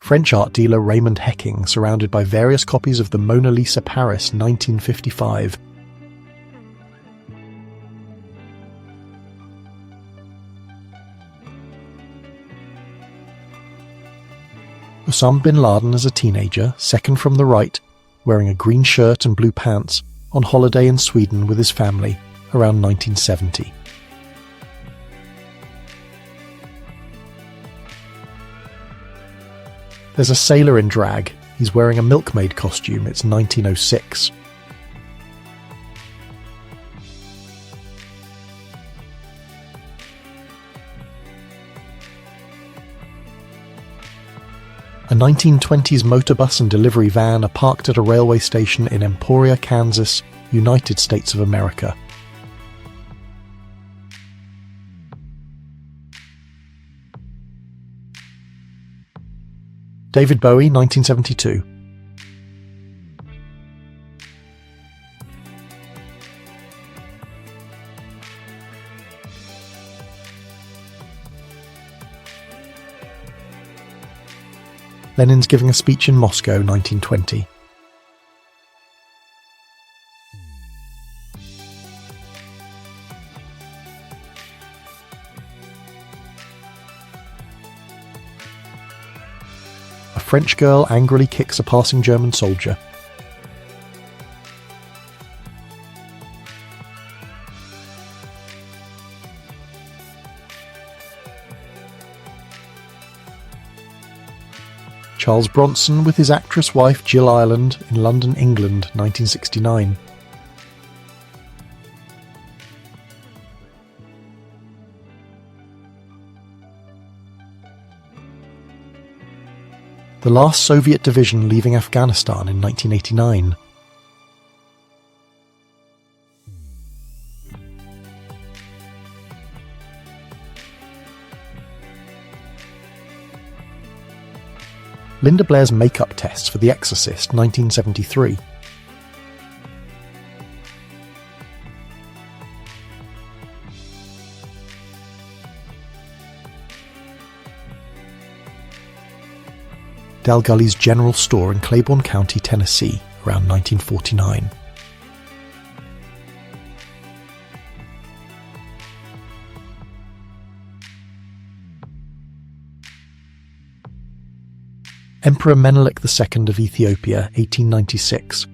French art dealer Raymond Hecking, surrounded by various copies of the Mona Lisa, Paris, 1955. Osama bin Laden as a teenager, second from the right, wearing a green shirt and blue pants, on holiday in Sweden with his family, around 1970. There's a sailor in drag. He's wearing a milkmaid costume. It's 1906. A 1920s motor bus and delivery van are parked at a railway station in Emporia, Kansas, United States of America. David Bowie, 1972. Lenin's giving a speech in Moscow, 1920. A French girl angrily kicks a passing German soldier. Charles Bronson with his actress wife Jill Ireland in London, England, 1969. The last Soviet division leaving Afghanistan in 1989. Linda Blair's makeup tests for The Exorcist, 1973. Del Gully's General Store in Claiborne County, Tennessee, around 1949. Emperor Menelik II of Ethiopia, 1896.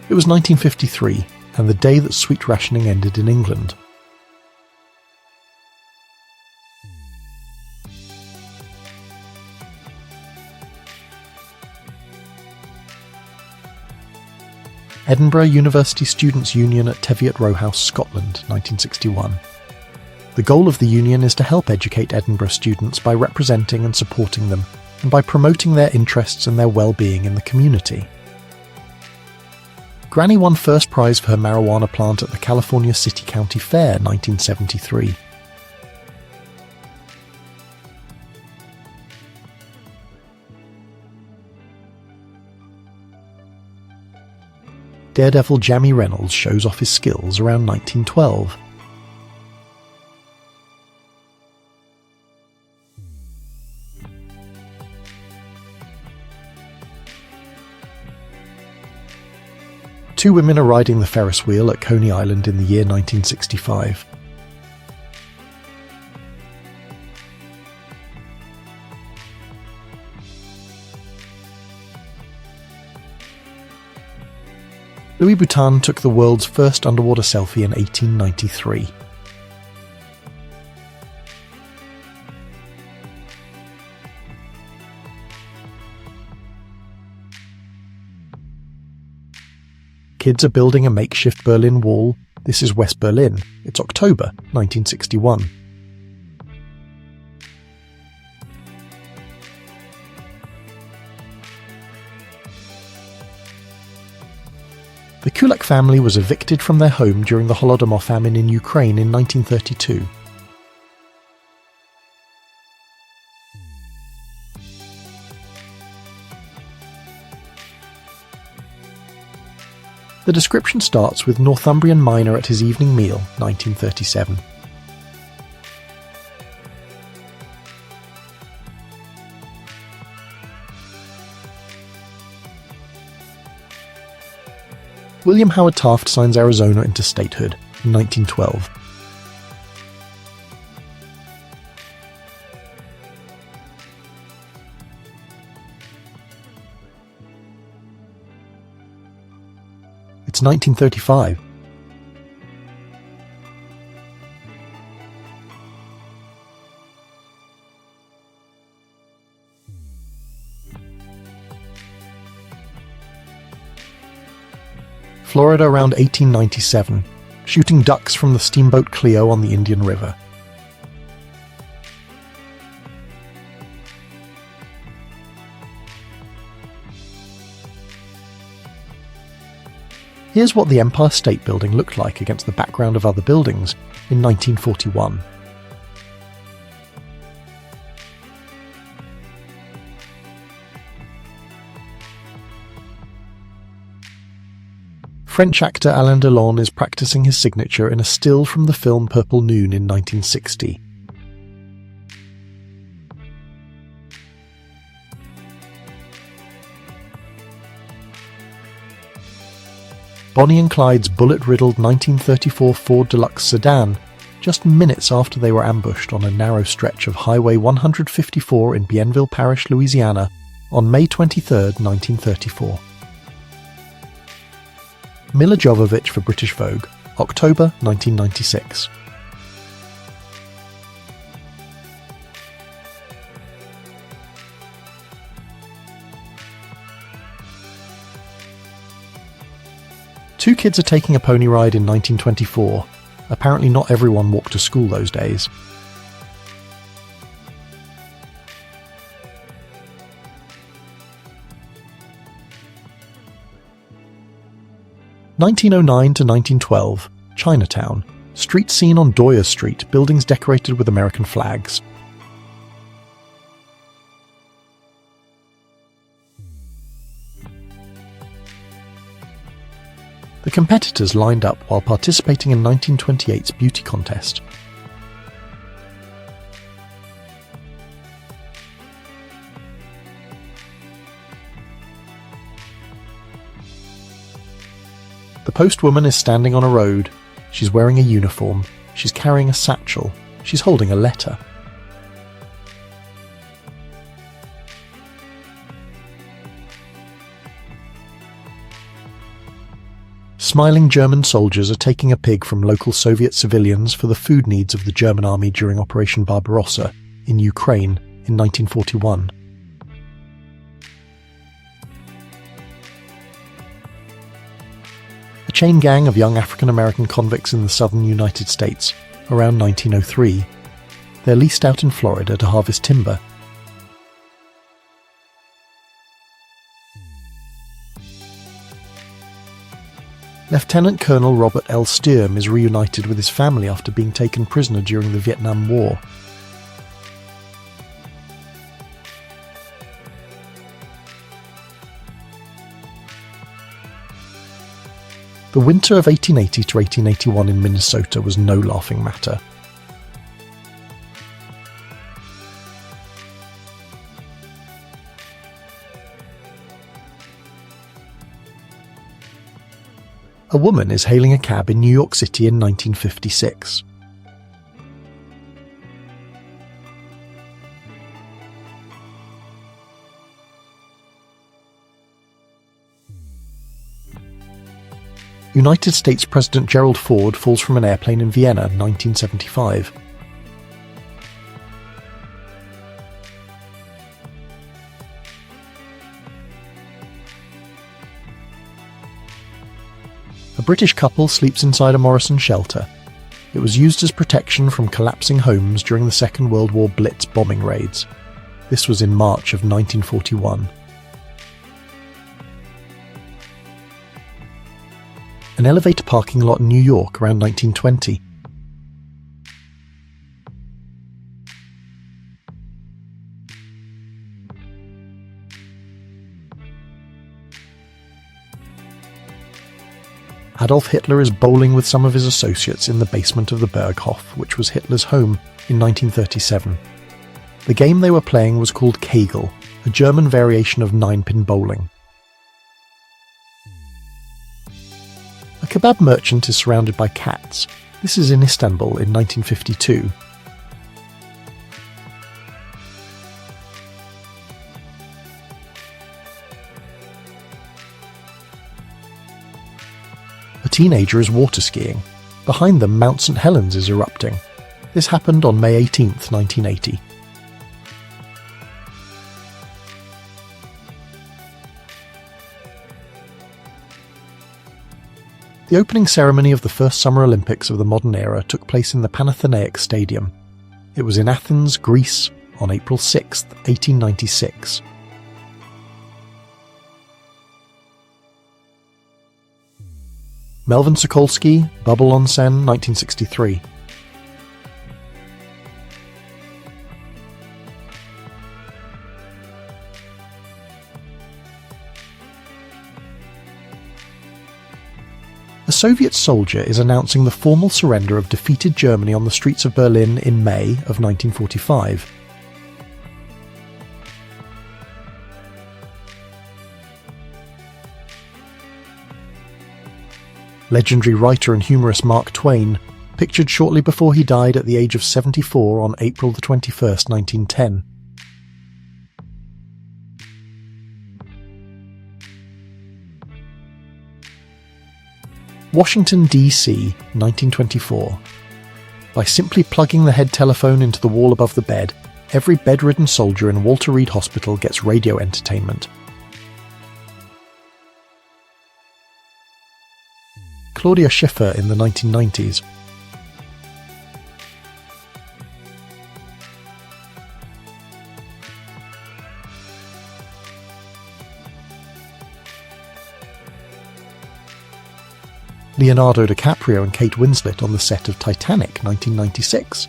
It was 1953, and the day that sweet rationing ended in England. Edinburgh University Students' Union at Teviot Row House, Scotland, 1961. The goal of the union is to help educate Edinburgh students by representing and supporting them, and by promoting their interests and their well-being in the community. Granny won first prize for her marijuana plant at the California City County Fair, 1973. Daredevil Jamie Reynolds shows off his skills around 1912. Two women are riding the Ferris wheel at Coney Island in the year 1965. Louis Vuitton took the world's first underwater selfie in 1893. Kids are building a makeshift Berlin Wall. This is West Berlin. It's October, 1961. The Kulak family was evicted from their home during the Holodomor famine in Ukraine in 1932. The description starts with Northumbrian miner at his evening meal, 1937. William Howard Taft signs Arizona into statehood in 1912. It's 1935. Florida around 1897, shooting ducks from the steamboat Clio on the Indian River. Here's what the Empire State Building looked like against the background of other buildings in 1941. French actor Alain Delon is practicing his signature in a still from the film Purple Noon in 1960. Bonnie and Clyde's bullet-riddled 1934 Ford Deluxe sedan, just minutes after they were ambushed on a narrow stretch of Highway 154 in Bienville Parish, Louisiana, on May 23, 1934. Mila Jovovich for British Vogue, October 1996. Two kids are taking a pony ride in 1924. Apparently not everyone walked to school those days. (1909 to 1912), Chinatown. Street scene on Doyer Street, buildings decorated with American flags. The competitors lined up while participating in 1928's beauty contest. The postwoman is standing on a road. She's wearing a uniform. She's carrying a satchel. She's holding a letter. Smiling German soldiers are taking a pig from local Soviet civilians for the food needs of the German army during Operation Barbarossa in Ukraine in 1941. A chain gang of young African-American convicts in the southern United States around 1903. They're leased out in Florida to harvest timber. Lieutenant Colonel Robert L. Sturm is reunited with his family after being taken prisoner during the Vietnam War. The winter of 1880 to 1881 in Minnesota was no laughing matter. A woman is hailing a cab in New York City in 1956. United States President Gerald Ford falls from an airplane in Vienna, 1975. A British couple sleeps inside a Morrison shelter. It was used as protection from collapsing homes during the Second World War Blitz bombing raids. This was in March of 1941. An elevator parking lot in New York around 1920. Adolf Hitler is bowling with some of his associates in the basement of the Berghof, which was Hitler's home, in 1937. The game they were playing was called Kegel, a German variation of 9-pin bowling. A kebab merchant is surrounded by cats. This is in Istanbul in 1952. A teenager is water skiing. Behind them, Mount St Helens is erupting. This happened on May 18, 1980. The opening ceremony of the first Summer Olympics of the modern era took place in the Panathenaic Stadium. It was in Athens, Greece, on April 6, 1896. Melvin Sokolsky, Bubble on Seine, 1963. A Soviet soldier is announcing the formal surrender of defeated Germany on the streets of Berlin in May of 1945. Legendary writer and humorist Mark Twain, pictured shortly before he died at the age of 74 on April 21, 1910. Washington, D.C., 1924. By simply plugging the head telephone into the wall above the bed, every bedridden soldier in Walter Reed Hospital gets radio entertainment. Claudia Schiffer in the 1990s. Leonardo DiCaprio and Kate Winslet on the set of Titanic, 1996.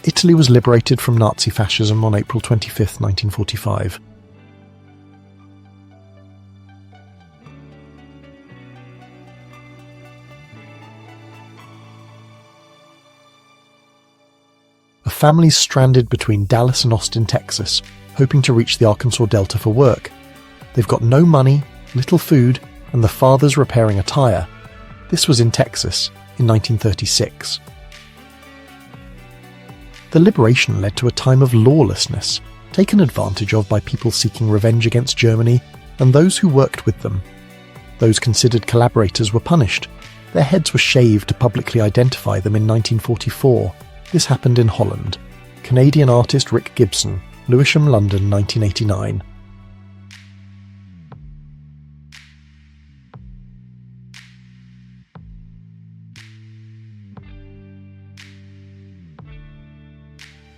Italy was liberated from Nazi fascism on April 25, 1945. A family stranded between Dallas and Austin, Texas, hoping to reach the Arkansas Delta for work. They've got no money, little food, and the father's repairing a tire. This was in Texas, in 1936. The liberation led to a time of lawlessness, taken advantage of by people seeking revenge against Germany and those who worked with them. Those considered collaborators were punished. Their heads were shaved to publicly identify them in 1944. This happened in Holland. Canadian artist Rick Gibson, Lewisham, London, 1989.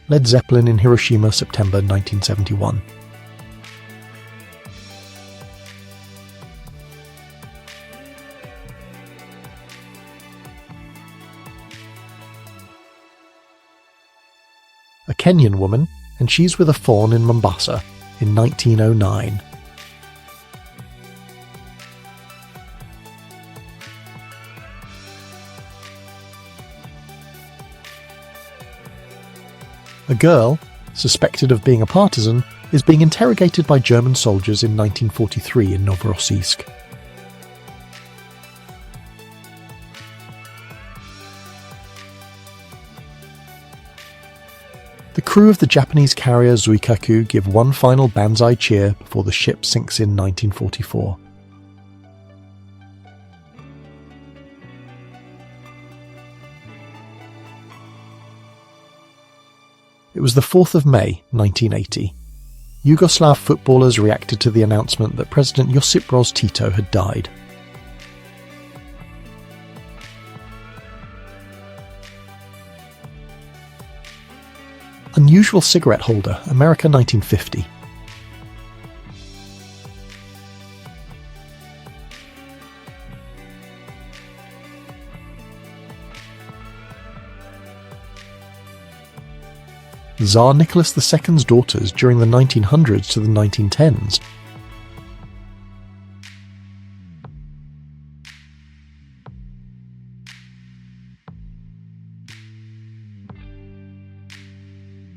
Led Zeppelin in Hiroshima, September 1971. A Kenyan woman, and she's with a fawn in Mombasa in 1909. A girl, suspected of being a partisan, is being interrogated by German soldiers in 1943 in Novorossiysk. The crew of the Japanese carrier Zuikaku give one final banzai cheer before the ship sinks in 1944. It was the 4th of May, 1980. Yugoslav footballers reacted to the announcement that President Josip Broz Tito had died. Unusual cigarette holder, America 1950. Tsar Nicholas II's daughters during the 1900s to the 1910s.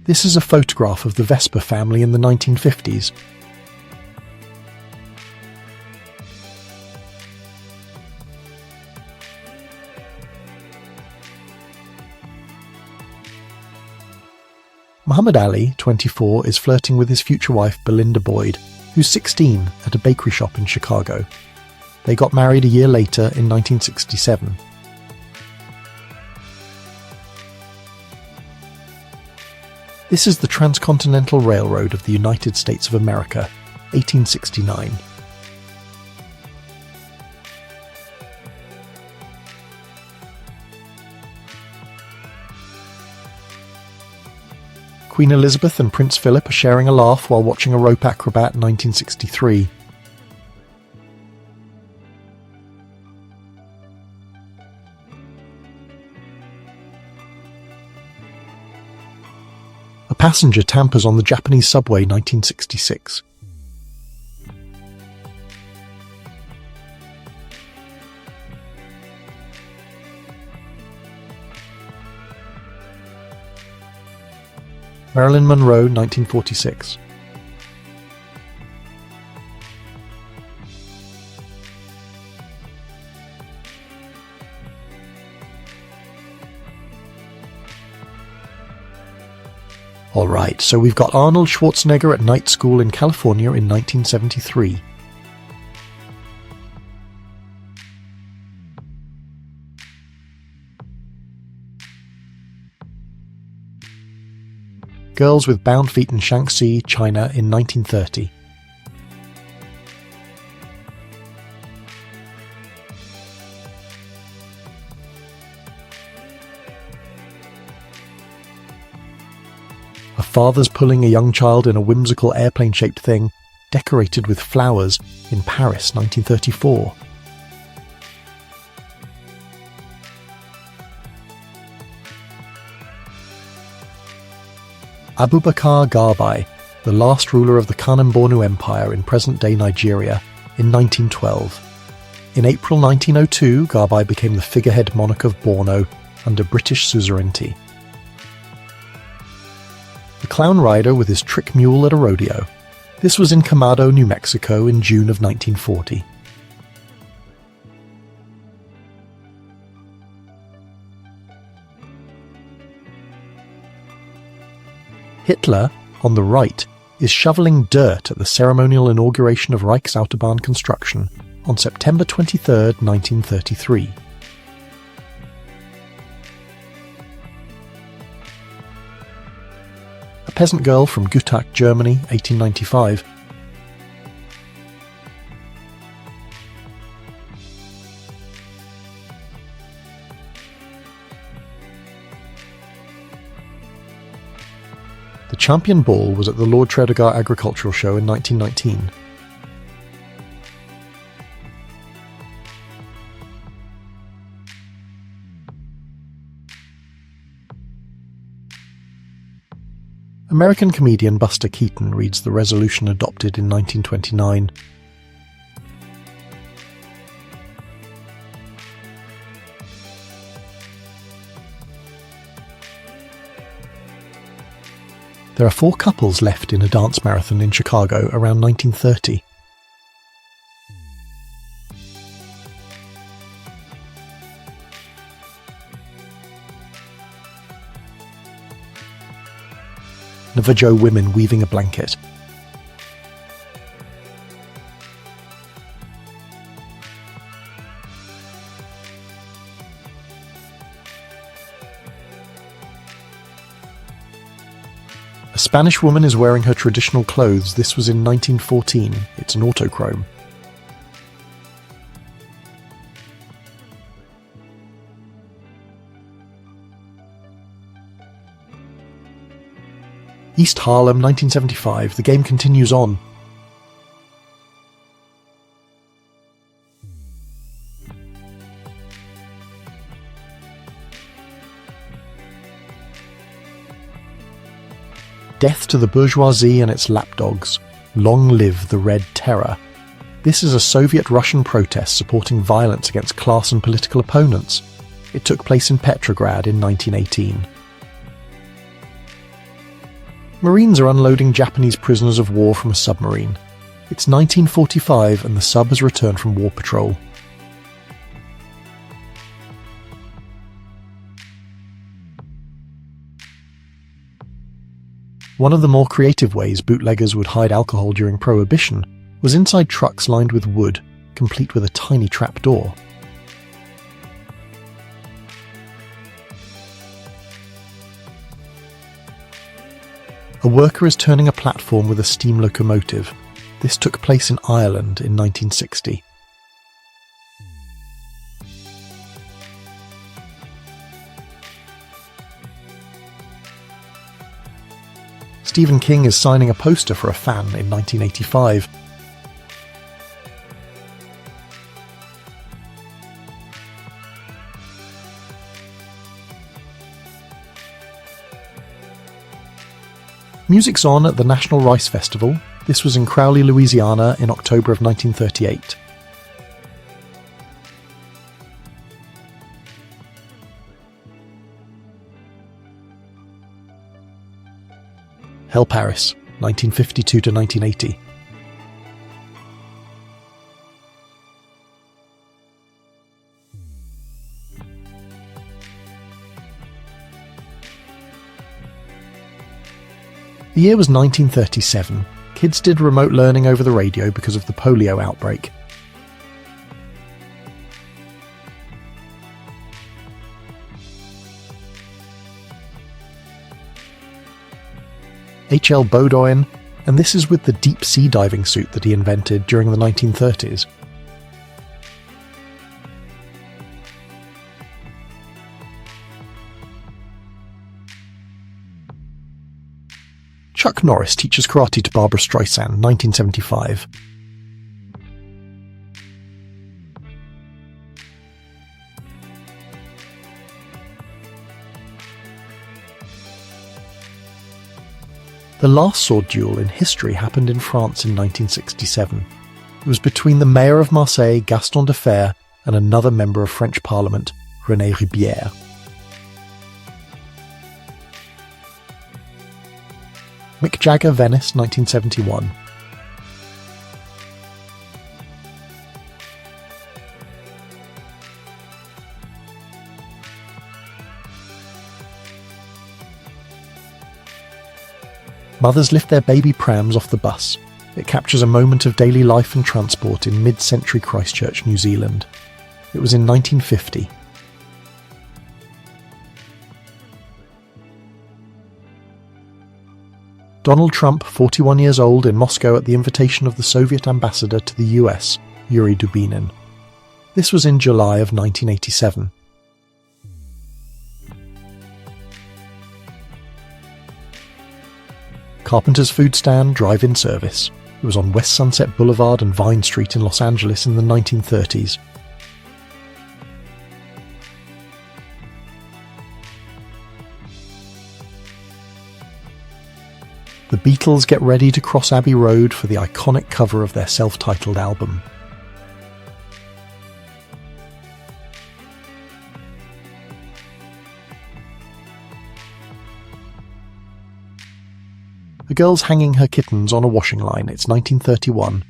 This is a photograph of the Vesper family in the 1950s. Muhammad Ali, 24, is flirting with his future wife Belinda Boyd, who's 16, at a bakery shop in Chicago. They got married a year later in 1967. This is the Transcontinental Railroad of the United States of America, 1869. Queen Elizabeth and Prince Philip are sharing a laugh while watching a rope acrobat, 1963. A passenger tampers on the Japanese subway, 1966. Marilyn Monroe, 1946. Alright, so we've got Arnold Schwarzenegger at night school in California in 1973. Girls with Bound Feet in Shaanxi, China in 1930. A father's pulling a young child in a whimsical airplane-shaped thing, decorated with flowers, in Paris, 1934. Abubakar Garbai, the last ruler of the Kanem-Bornu Empire in present-day Nigeria, in 1912. In April 1902, Garbai became the figurehead monarch of Borno under British suzerainty. The clown rider with his trick mule at a rodeo. This was in Camado, New Mexico in June of 1940. Hitler, on the right, is shoveling dirt at the ceremonial inauguration of Reichsautobahn construction on September 23, 1933. A peasant girl from Gutach, Germany, 1895. The champion ball was at the Lord Tredegar Agricultural Show in 1919. American comedian Buster Keaton reads the resolution adopted in 1929. There are 4 couples left in a dance marathon in Chicago around 1930. Navajo women weaving a blanket. A Spanish woman is wearing her traditional clothes. This was in 1914. It's an autochrome. East Harlem, 1975. The game continues on. Death to the bourgeoisie and its lapdogs. Long live the Red Terror. This is a Soviet-Russian protest supporting violence against class and political opponents. It took place in Petrograd in 1918. Marines are unloading Japanese prisoners of war from a submarine. It's 1945 and the sub has returned from war patrol. One of the more creative ways bootleggers would hide alcohol during Prohibition was inside trucks lined with wood, complete with a tiny trapdoor. A worker is turning a platform with a steam locomotive. This took place in Ireland in 1960. Stephen King is signing a poster for a fan in 1985. Music's on at the National Rice Festival. This was in Crowley, Louisiana in October of 1938. Hell Paris, 1952 to 1980. The year was 1937. Kids did remote learning over the radio because of the polio outbreak. H.L. Bowdoin, and this is with the deep sea diving suit that he invented during the 1930s. Chuck Norris teaches karate to Barbra Streisand, 1975. The last sword duel in history happened in France in 1967. It was between the mayor of Marseille, Gaston Defferre, and another member of French Parliament, René Ribière. Mick Jagger, Venice, 1971. Mothers lift their baby prams off the bus. It captures a moment of daily life and transport in mid-century Christchurch, New Zealand. It was in 1950. Donald Trump, 41 years old, in Moscow at the invitation of the Soviet ambassador to the US, Yuri Dubinin. This was in July of 1987. Carpenter's Food Stand drive-in service. It was on West Sunset Boulevard and Vine Street in Los Angeles in the 1930s. The Beatles get ready to cross Abbey Road for the iconic cover of their self-titled album. A girl's hanging her kittens on a washing line. It's 1931.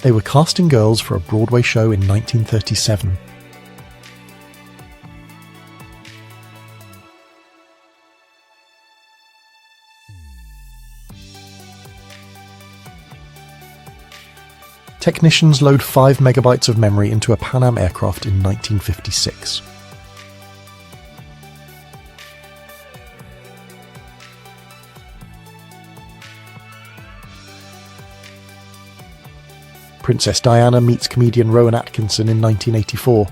They were casting girls for a Broadway show in 1937. Technicians load 5 megabytes of memory into a Pan Am aircraft in 1956. Princess Diana meets comedian Rowan Atkinson in 1984.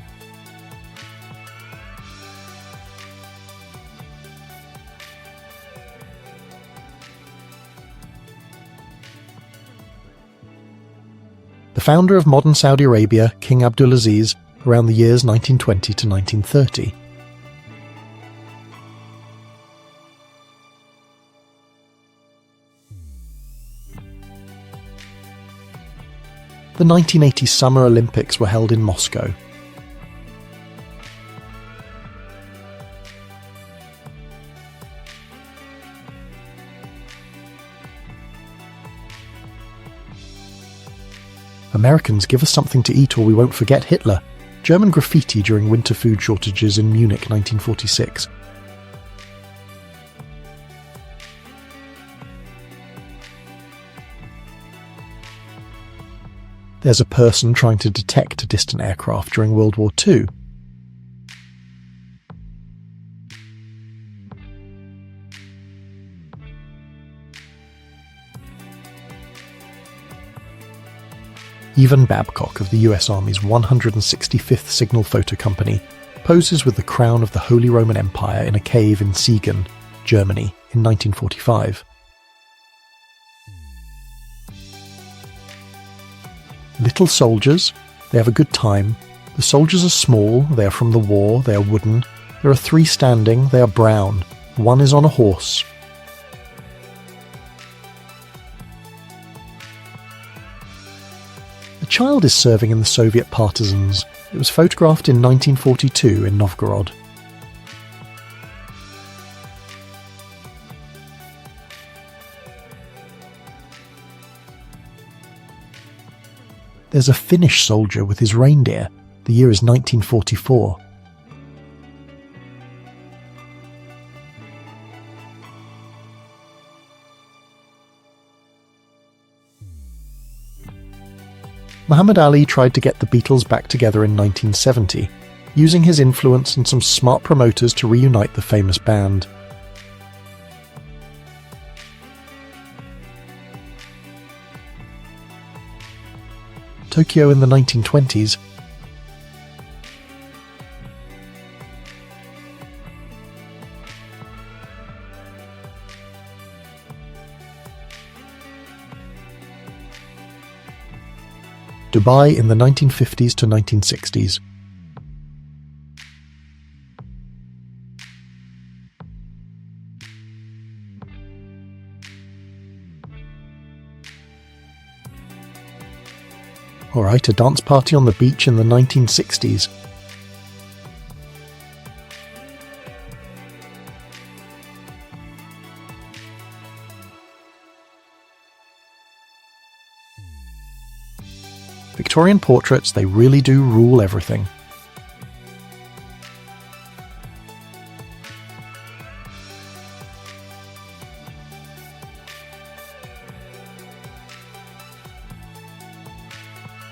founder of modern Saudi Arabia, King Abdulaziz, around the years 1920 to 1930. The 1980 Summer Olympics were held in Moscow. Americans, give us something to eat or we won't forget Hitler. German graffiti during winter food shortages in Munich 1946. There's a person trying to detect a distant aircraft during World War II. Evan Babcock of the US Army's 165th Signal Photo Company poses with the crown of the Holy Roman Empire in a cave in Siegen, Germany, in 1945. Little soldiers, they have a good time. The soldiers are small, they are from the war, they are wooden. There are 3 standing, they are brown. 1 is on a horse. A child is serving in the Soviet partisans. It was photographed in 1942 in Novgorod. There's a Finnish soldier with his reindeer. The year is 1944. Muhammad Ali tried to get the Beatles back together in 1970, using his influence and some smart promoters to reunite the famous band. Tokyo in the 1920s. Dubai in the 1950s to 1960s. Alright, a dance party on the beach in the 1960s. Victorian portraits, they really do rule everything.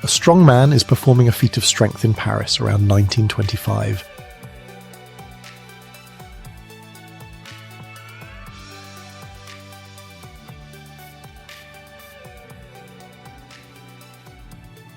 A strong man is performing a feat of strength in Paris around 1925.